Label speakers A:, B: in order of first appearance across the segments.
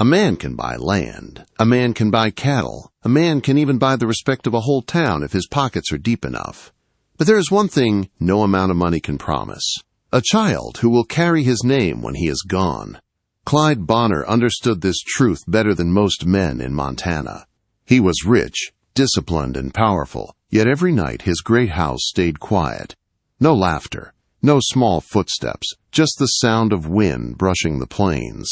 A: A man can buy land. A man can buy cattle. A man can even buy the respect of a whole town if his pockets are deep enough. But there is one thing no amount of money can promise: a child who will carry his name when he is gone. Clyde Bonner understood this truth better than most men in Montana. He was rich, disciplined, and powerful, yet every night his great house stayed quiet. No laughter, no small footsteps, just the sound of wind brushing the plains.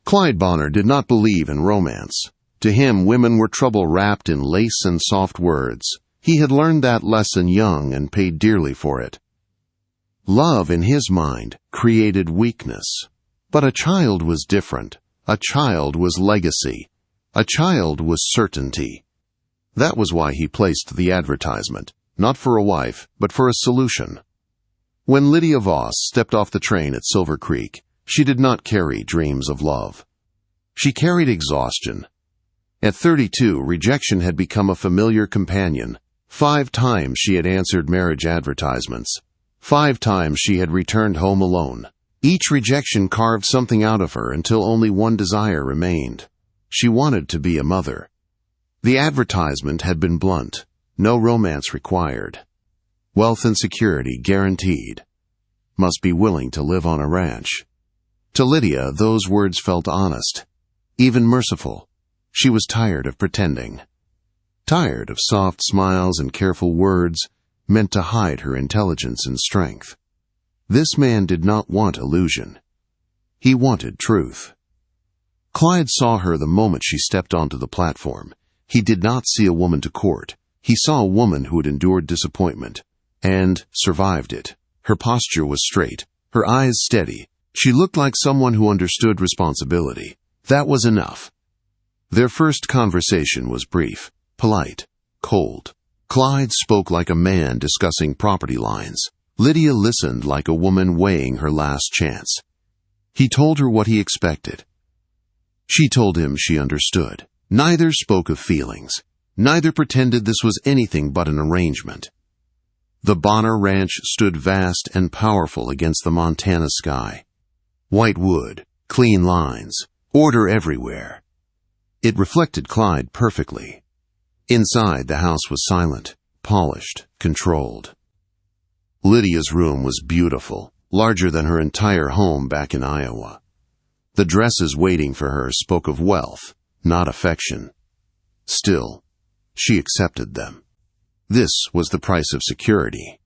A: Clyde Bonner did not believe in romance. To him, women were trouble wrapped in lace and soft words. He had learned that lesson young and paid dearly for it. Love, in his mind, created weakness. But a child was different. A child was legacy. A child was certainty. That was why he placed the advertisement, not for a wife, but for a solution. When Lydia Voss stepped off the train at Silver Creek, she did not carry dreams of love. She carried exhaustion. At 32, rejection had become a familiar companion. 5 times she had answered marriage advertisements. 5 times she had returned home alone. Each rejection carved something out of her until only one desire remained. She wanted to be a mother. The advertisement had been blunt. No romance required. Wealth and security guaranteed. Must be willing to live on a ranch. To Lydia, those words felt honest, even merciful. She was tired of pretending. Tired of soft smiles and careful words meant to hide her intelligence and strength. This man did not want illusion. He wanted truth. Clyde saw her the moment she stepped onto the platform. He did not see a woman to court. He saw a woman who had endured disappointment and survived it. Her posture was straight, her eyes steady. She looked like someone who understood responsibility. That was enough. Their first conversation was brief, polite, cold. Clyde spoke like a man discussing property lines. Lydia listened like a woman weighing her last chance. He told her what he expected. She told him she understood. Neither spoke of feelings. Neither pretended this was anything but an arrangement. The Bonner Ranch stood vast and powerful against the Montana sky. White wood, clean lines, order everywhere. It reflected Clyde perfectly. Inside, the house was silent, polished, controlled. Lydia's room was beautiful, larger than her entire home back in Iowa. The dresses waiting for her spoke of wealth, not affection. Still, she accepted them. This was the price of security.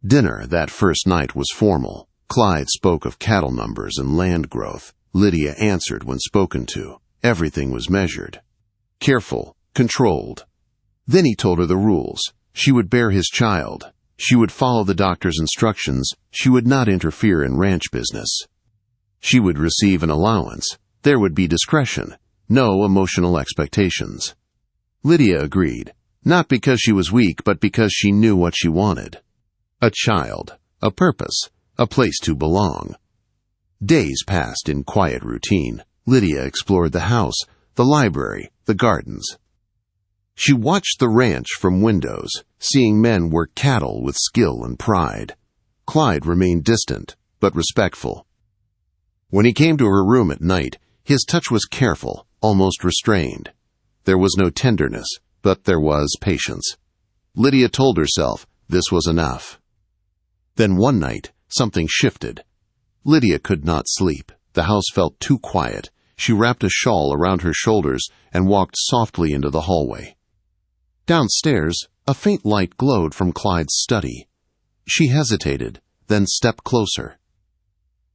A: Dinner that first night was formal. Clyde spoke of cattle numbers and land growth. Lydia answered when spoken to. Everything was measured. Careful, controlled. Then he told her the rules. She would bear his child. She would follow the doctor's instructions. She would not interfere in ranch business. She would receive an allowance. There would be discretion. No emotional expectations. Lydia agreed, not because she was weak, but because she knew what she wanted. A child, a purpose, a place to belong. Days passed in quiet routine. Lydia explored the house, the library, the gardens. She watched the ranch from windows, seeing men work cattle with skill and pride. Clyde remained distant, but respectful. When he came to her room at night, his touch was careful, almost restrained. There was no tenderness, but there was patience. Lydia told herself this was enough. Then one night, something shifted. Lydia could not sleep. The house felt too quiet. She wrapped a shawl around her shoulders and walked softly into the hallway. Downstairs, a faint light glowed from Clyde's study. She hesitated, then stepped closer.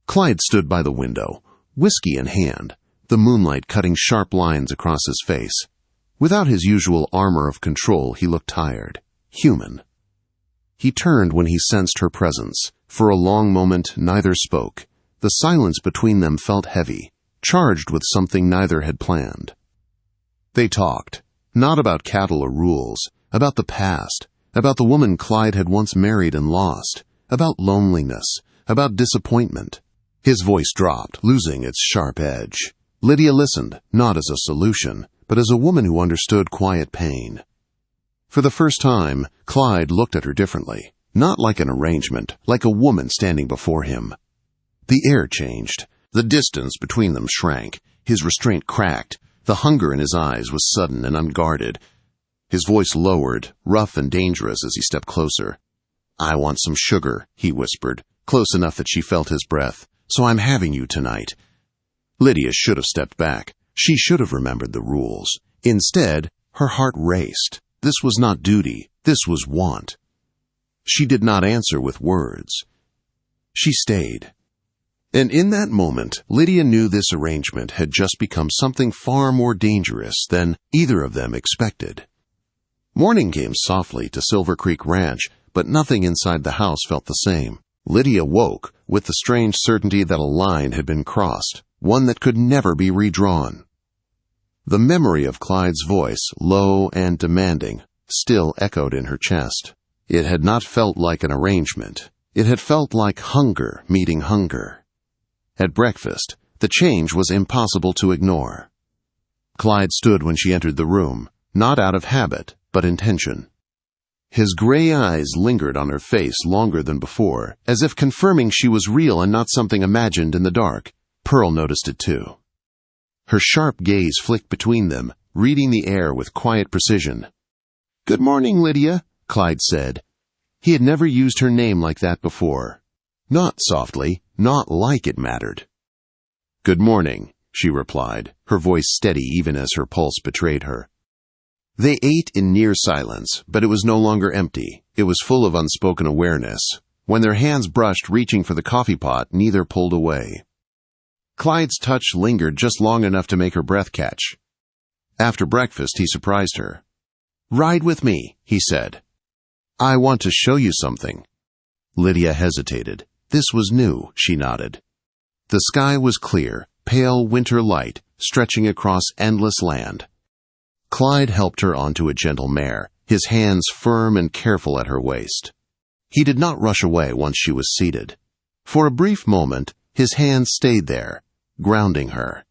A: Clyde stood by the window, whiskey in hand, the moonlight cutting sharp lines across his face. Without his usual armor of control, he looked tired, human. He turned when he sensed her presence. For a long moment, neither spoke. The silence between them felt heavy, charged with something neither had planned. They talked, not about cattle or rules, about the past, about the woman Clyde had once married and lost, about loneliness, about disappointment. His voice dropped, losing its sharp edge. Lydia listened, not as a solution, but as a woman who understood quiet pain. For the first time, Clyde looked at her differently, not like an arrangement, like a woman standing before him. The air changed. The distance between them shrank. His restraint cracked. The hunger in his eyes was sudden and unguarded. His voice lowered, rough and dangerous as he stepped closer. "I want some sugar," he whispered, close enough that she felt his breath. "So I'm having you tonight." Lydia should have stepped back. She should have remembered the rules. Instead, her heart raced. This was not duty. This was want. She did not answer with words. She stayed. And in that moment, Lydia knew this arrangement had just become something far more dangerous than either of them expected. Morning came softly to Silver Creek Ranch, but nothing inside the house felt the same. Lydia woke with the strange certainty that a line had been crossed, one that could never be redrawn. The memory of Clyde's voice, low and demanding, still echoed in her chest. It had not felt like an arrangement. It had felt like hunger meeting hunger. At breakfast, the change was impossible to ignore. Clyde stood when she entered the room, not out of habit, but intention. His gray eyes lingered on her face longer than before, as if confirming she was real and not something imagined in the dark. Pearl noticed it too. Her sharp gaze flicked between them, reading the air with quiet precision. "Good morning, Lydia," Clyde said. He had never used her name like that before. Not softly, not like it mattered. "Good morning," she replied, her voice steady even as her pulse betrayed her. They ate in near silence, but it was no longer empty. It was full of unspoken awareness. When their hands brushed reaching for the coffee pot, neither pulled away. Clyde's touch lingered just long enough to make her breath catch. After breakfast, he surprised her. "Ride with me," he said. "I want to show you something." Lydia hesitated. This was new, she nodded. The sky was clear, pale winter light, stretching across endless land. Clyde helped her onto a gentle mare, his hands firm and careful at her waist. He did not rush away once she was seated. For a brief moment, his hands stayed there, grounding her.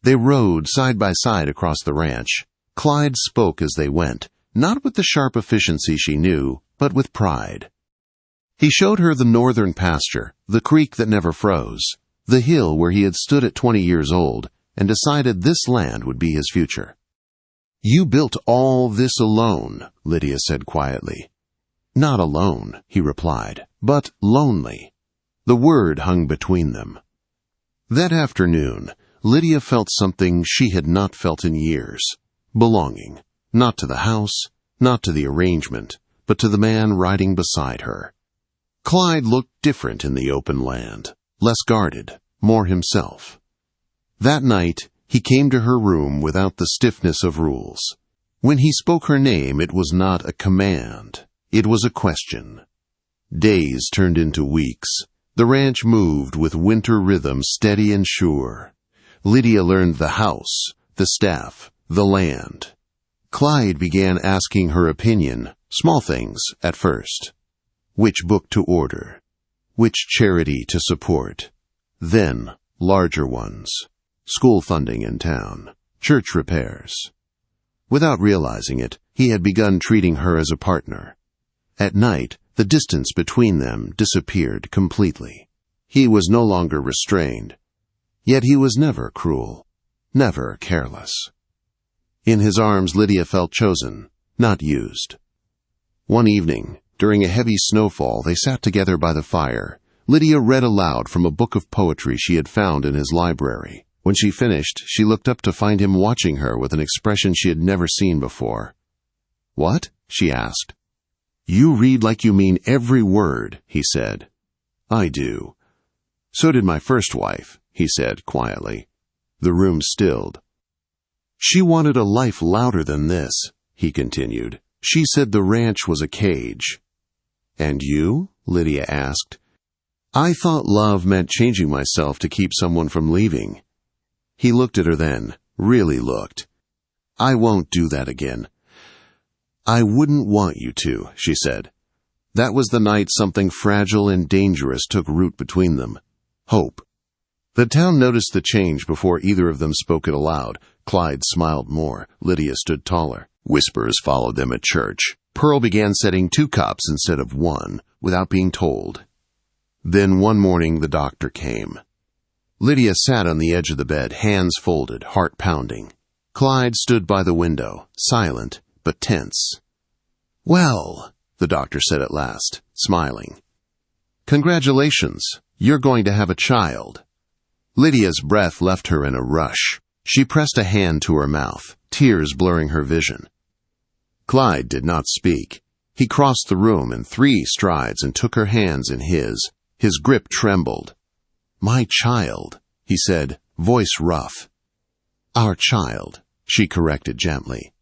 A: They rode side by side across the ranch. Clyde spoke as they went, not with the sharp efficiency she knew, but with pride. He showed her the northern pasture, the creek that never froze, the hill where he had stood at 20 years old and decided this land would be his future. "You built all this alone," Lydia said quietly. "Not alone," he replied, "but lonely." The word hung between them. That afternoon, Lydia felt something she had not felt in years. Belonging, not to the house, not to the arrangement, but to the man riding beside her. Clyde looked different in the open land, less guarded, more himself. That night, he came to her room without the stiffness of rules. When he spoke her name, it was not a command. It was a question. Days turned into weeks. The ranch moved with winter rhythm steady and sure. Lydia learned the house, the staff, the land. Clyde began asking her opinion, small things at first. Which book to order? Which charity to support? Then, larger ones. School funding in town. Church repairs. Without realizing it, he had begun treating her as a partner. At night, the distance between them disappeared completely. He was no longer restrained. Yet he was never cruel, never careless. In his arms, Lydia felt chosen, not used. One evening, during a heavy snowfall, they sat together by the fire. Lydia read aloud from a book of poetry she had found in his library. When she finished, she looked up to find him watching her with an expression she had never seen before. "What?" she asked. "You read like you mean every word," he said. "I do." "So did my first wife," he said quietly. The room stilled. "She wanted a life louder than this," he continued. "She said the ranch was a cage." "And you?" Lydia asked. "I thought love meant changing myself to keep someone from leaving." He looked at her then, really looked. "I won't do that again." "I wouldn't want you to," she said. That was the night something fragile and dangerous took root between them. Hope. The town noticed the change before either of them spoke it aloud. Clyde smiled more. Lydia stood taller. Whispers followed them at church. Pearl began setting 2 cups instead of 1, without being told. Then one morning the doctor came. Lydia sat on the edge of the bed, hands folded, heart pounding. Clyde stood by the window, silent but tense. "Well," the doctor said at last, smiling. "Congratulations, you're going to have a child." Lydia's breath left her in a rush. She pressed a hand to her mouth, tears blurring her vision. Clyde did not speak. He crossed the room in 3 strides and took her hands in his. His grip trembled. "My child," he said, voice rough. "Our child," she corrected gently.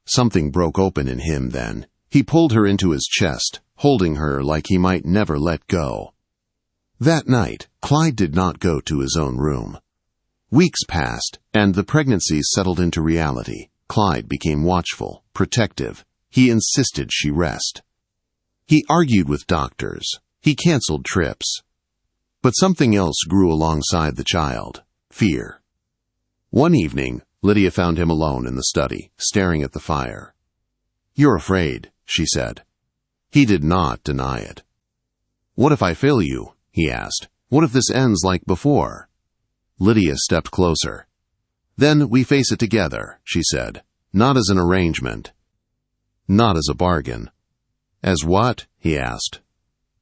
A: Something broke open in him then. He pulled her into his chest, holding her like he might never let go. That night, Clyde did not go to his own room. Weeks passed, and the pregnancy settled into reality. Clyde became watchful, protective. He insisted she rest. He argued with doctors. He canceled trips. But something else grew alongside the child: fear. One evening, Lydia found him alone in the study, staring at the fire. "You're afraid," she said. He did not deny it. "What if I fail you?" he asked. "What if this ends like before?" Lydia stepped closer. "Then we face it together," she said. "Not as an arrangement. Not as a bargain." "As what?" he asked.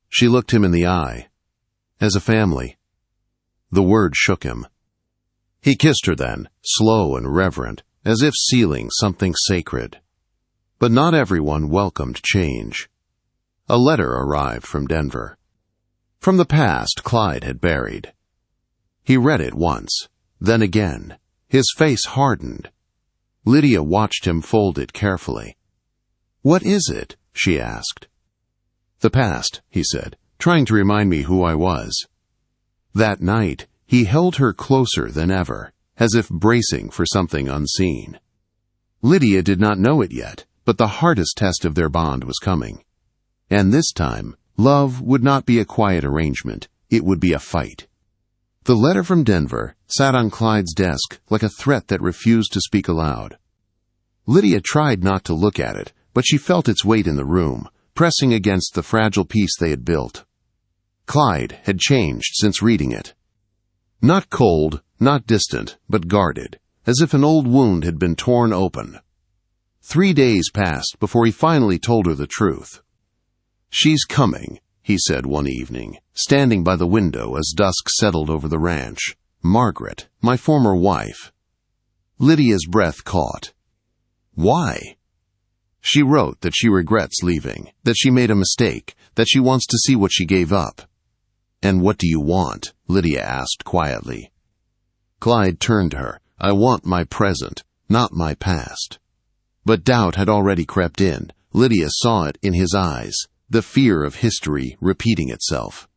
A: She looked him in the eye. "As a family." The word shook him. He kissed her then, slow and reverent, as if sealing something sacred. But not everyone welcomed change. A letter arrived from Denver. From the past Clyde had buried. He read it once, then again. His face hardened. Lydia watched him fold it carefully. "What is it?" she asked. "The past," he said, "trying to remind me who I was." That night, he held her closer than ever, as if bracing for something unseen. Lydia did not know it yet, but the hardest test of their bond was coming. And this time, love would not be a quiet arrangement. It would be a fight. The letter from Denver sat on Clyde's desk like a threat that refused to speak aloud. Lydia tried not to look at it, but she felt its weight in the room, pressing against the fragile peace they had built. Clyde had changed since reading it. Not cold, not distant, but guarded, as if an old wound had been torn open. 3 days passed before he finally told her the truth. "She's coming," he said one evening, standing by the window as dusk settled over the ranch. "Margaret, my former wife." Lydia's breath caught. "Why?" She wrote that she regrets leaving, that she made a mistake, that she wants to see what she gave up. "And what do you want?" Lydia asked quietly. Clyde turned to her. "I want my present, not my past." But doubt had already crept in. Lydia saw it in his eyes, the fear of history repeating itself.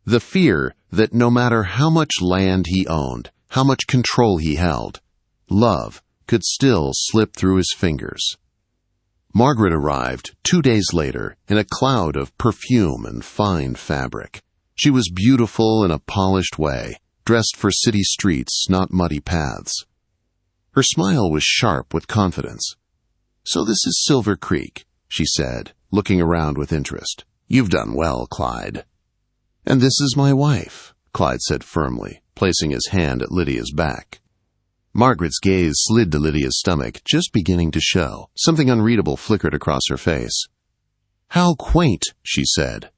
A: The fear that no matter how much land he owned, how much control he held, love could still slip through his fingers. Margaret arrived 2 days later in a cloud of perfume and fine fabric. She was beautiful in a polished way, dressed for city streets, not muddy paths. Her smile was sharp with confidence. "So this is Silver Creek," she said, looking around with interest. "You've done well, Clyde." "And this is my wife," Clyde said firmly, placing his hand at Lydia's back. Margaret's gaze slid to Lydia's stomach, just beginning to show. Something unreadable flickered across her face. "How quaint," she said.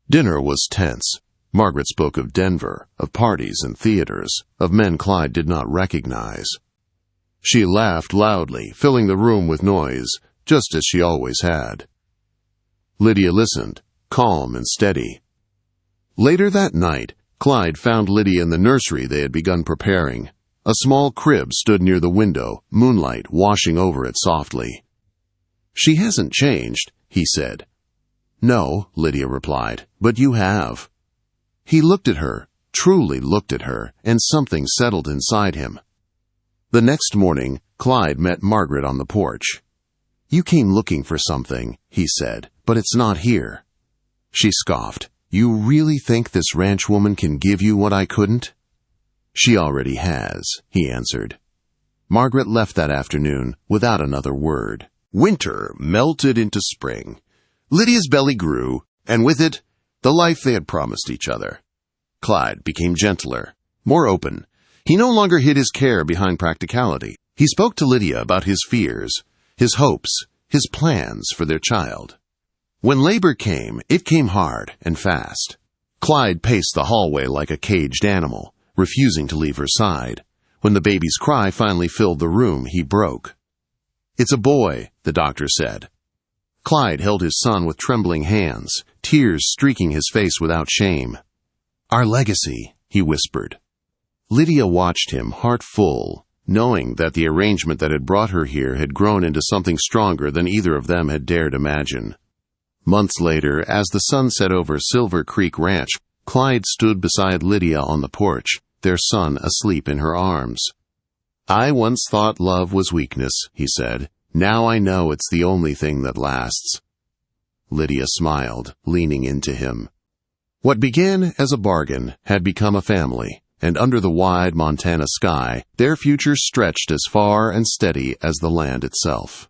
A: Dinner was tense. Margaret spoke of Denver, of parties and theaters, of men Clyde did not recognize. She laughed loudly, filling the room with noise, just as she always had. Lydia listened, calm and steady. Later that night, Clyde found Lydia in the nursery they had begun preparing. A small crib stood near the window, moonlight washing over it softly. "She hasn't changed," he said. "No," Lydia replied, "but you have." He looked at her, truly looked at her, and something settled inside him. The next morning, Clyde met Margaret on the porch. "You came looking for something," he said, "but it's not here." She scoffed. "You really think this ranch woman can give you what I couldn't?" "She already has," he answered. Margaret left that afternoon without another word. Winter melted into spring. Lydia's belly grew, and with it, the life they had promised each other. Clyde became gentler. more open. He no longer hid his care behind practicality. He spoke to Lydia about his fears, his hopes, his plans for their child. When labor came, it came hard and fast. Clyde paced the hallway like a caged animal, refusing to leave her side. When the baby's cry finally filled the room, he broke. "It's a boy," the doctor said. Clyde held his son with trembling hands, tears streaking his face without shame. "Our legacy," he whispered. Lydia watched him, heart full, knowing that the arrangement that had brought her here had grown into something stronger than either of them had dared imagine. Months later, as the sun set over Silver Creek Ranch, Clyde stood beside Lydia on the porch, their son asleep in her arms. "I once thought love was weakness," he said. "Now I know it's the only thing that lasts." Lydia smiled, leaning into him. What began as a bargain had become a family, and under the wide Montana sky, their future stretched as far and steady as the land itself.